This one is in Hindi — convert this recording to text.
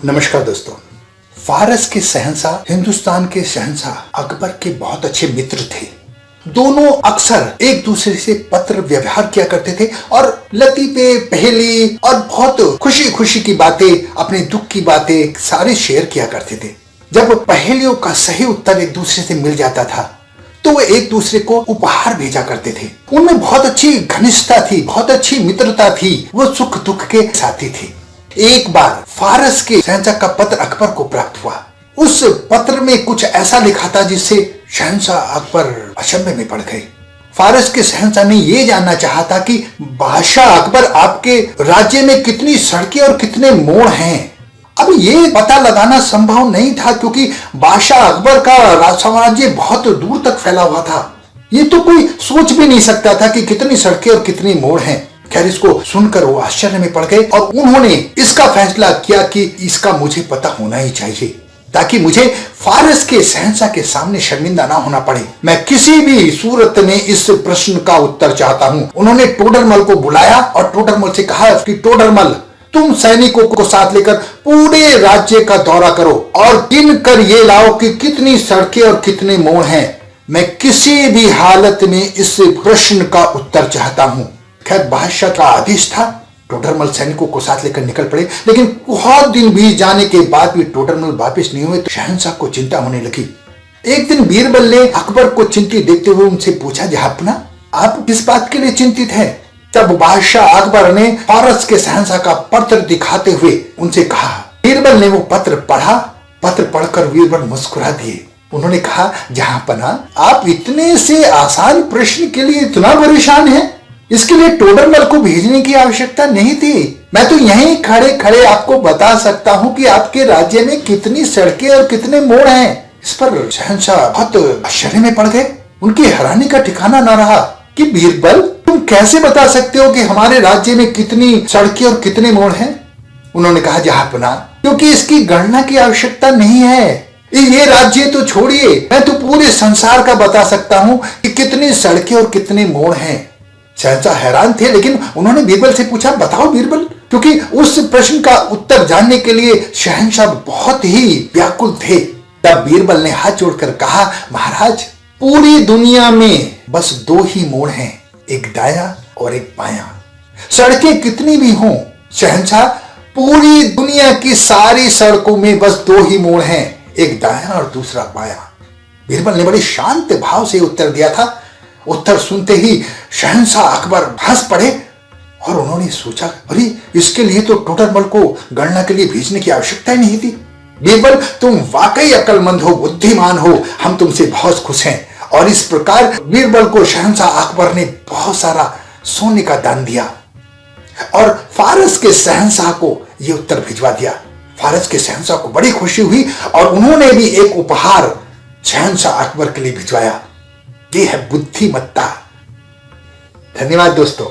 नमस्कार दोस्तों। फारस के शहंशाह हिंदुस्तान के शहंशाह अकबर के बहुत अच्छे मित्र थे। दोनों अक्सर एक दूसरे से पत्र व्यवहार किया करते थे और लतीफे, पहेली और बहुत खुशी खुशी की बातें, अपने दुख की बातें सारे शेयर किया करते थे। जब पहेलियों का सही उत्तर एक दूसरे से मिल जाता था तो वो एक दूसरे को उपहार भेजा करते थे। उनमें बहुत अच्छी घनिष्ठता थी, बहुत अच्छी मित्रता थी। वो सुख दुख के साथी थे। एक बार फारस के शहंशाह का पत्र अकबर को प्राप्त हुआ। उस पत्र में कुछ ऐसा लिखा था जिससे शहंशाह अकबर अचंभे में पड़ गए। फारस के शहंशाह ने यह जानना चाहा था कि बादशाह अकबर, आपके राज्य में कितनी सड़कें और कितने मोड़ हैं। अब ये पता लगाना संभव नहीं था क्योंकि बादशाह अकबर का साम्राज्य बहुत दूर तक फैला हुआ था। ये तो कोई सोच भी नहीं सकता था कि कितनी सड़कें और कितनी मोड़ हैं। खैर, इसको सुनकर वो आश्चर्य में पड़ गए और उन्होंने इसका फैसला किया कि इसका मुझे पता होना ही चाहिए ताकि मुझे फारस के शहंशाह के सामने शर्मिंदा ना होना पड़े। मैं किसी भी सूरत में इस प्रश्न का उत्तर चाहता हूँ। उन्होंने टोडरमल को बुलाया और टोडरमल से कहा कि टोडरमल, तुम सैनिकों को साथ लेकर पूरे राज्य का दौरा करो और गिन कर ये लाओ कि कितनी सड़कें और कितने मोड़ हैं। मैं किसी भी हालत में इस प्रश्न का उत्तर चाहता हूँ। खैर, बादशाह का आदेश था। टोडरमल सैनिकों को साथ लेकर निकल पड़े, लेकिन बहुत दिन बीत जाने के बाद भी टोडरमल वापस नहीं हुए तो शहंशाह को चिंता होने लगी। एक दिन बीरबल ने अकबर को चिंतित देखते हुए उनसे पूछा, जहापना, आप किस बात के लिए चिंतित हैं? तब बादशाह अकबर ने फारस के शहंशाह का पत्र दिखाते हुए उनसे कहा। बीरबल ने वो पत्र पढ़ा। पत्र पढ़कर बीरबल मुस्कुरा दिए। उन्होंने कहा, जहापना, आप इतने से आसान प्रश्न के लिए इतना परेशान हैं? इसके लिए टोडरमल को भेजने की आवश्यकता नहीं थी। मैं तो यहीं खड़े खड़े आपको बता सकता हूँ कि आपके राज्य में कितनी सड़कें और कितने मोड़ हैं। इस पर शहंशाह बहुत आश्चर्य में पड़ गए। उनकी हैरानी का ठिकाना न रहा कि बीरबल, तुम कैसे बता सकते हो कि हमारे राज्य में कितनी सड़कें और कितने मोड़ हैं? उन्होंने कहा, जहापना, क्योंकि इसकी गणना की आवश्यकता नहीं है। ये राज्य तो छोड़िए, मैं तो पूरे संसार का बता सकता हूँ कि कितनी सड़कें और कितने मोड़ हैं। शहंशाह हैरान थे, लेकिन उन्होंने बीरबल से पूछा, बताओ बीरबल, क्योंकि उस प्रश्न का उत्तर जानने के लिए शहंशाह बहुत ही व्याकुल थे। तब बीरबल ने हाथ जोड़कर कहा, महाराज, पूरी दुनिया में बस दो ही मोड़ हैं, एक दाया और एक बायां। सड़कें कितनी भी हों शहंशाह, पूरी दुनिया की सारी सड़कों में बस दो ही मोड़ हैं, एक दाया और दूसरा बायां। बीरबल ने बड़े शांत भाव से उत्तर दिया था। उत्तर सुनते ही शहंशाह अकबर हंस पड़े और उन्होंने सोचा, अरे, इसके लिए तो टोडरमल को गणना के लिए भेजने की आवश्यकता ही नहीं थी। बीरबल, तुम वाकई अक्लमंद हो, बुद्धिमान हो। हम तुमसे बहुत खुश हैं। और इस प्रकार बीरबल को शहंशाह अकबर ने बहुत सारा सोने का दान दिया और फारस के शहंशाह को यह उत्तर भिजवा दिया। फारस के शहंशाह को बड़ी खुशी हुई और उन्होंने भी एक उपहार शहंशाह अकबर के लिए भिजवाया। ये है बुद्धिमत्ता। धन्यवाद दोस्तों।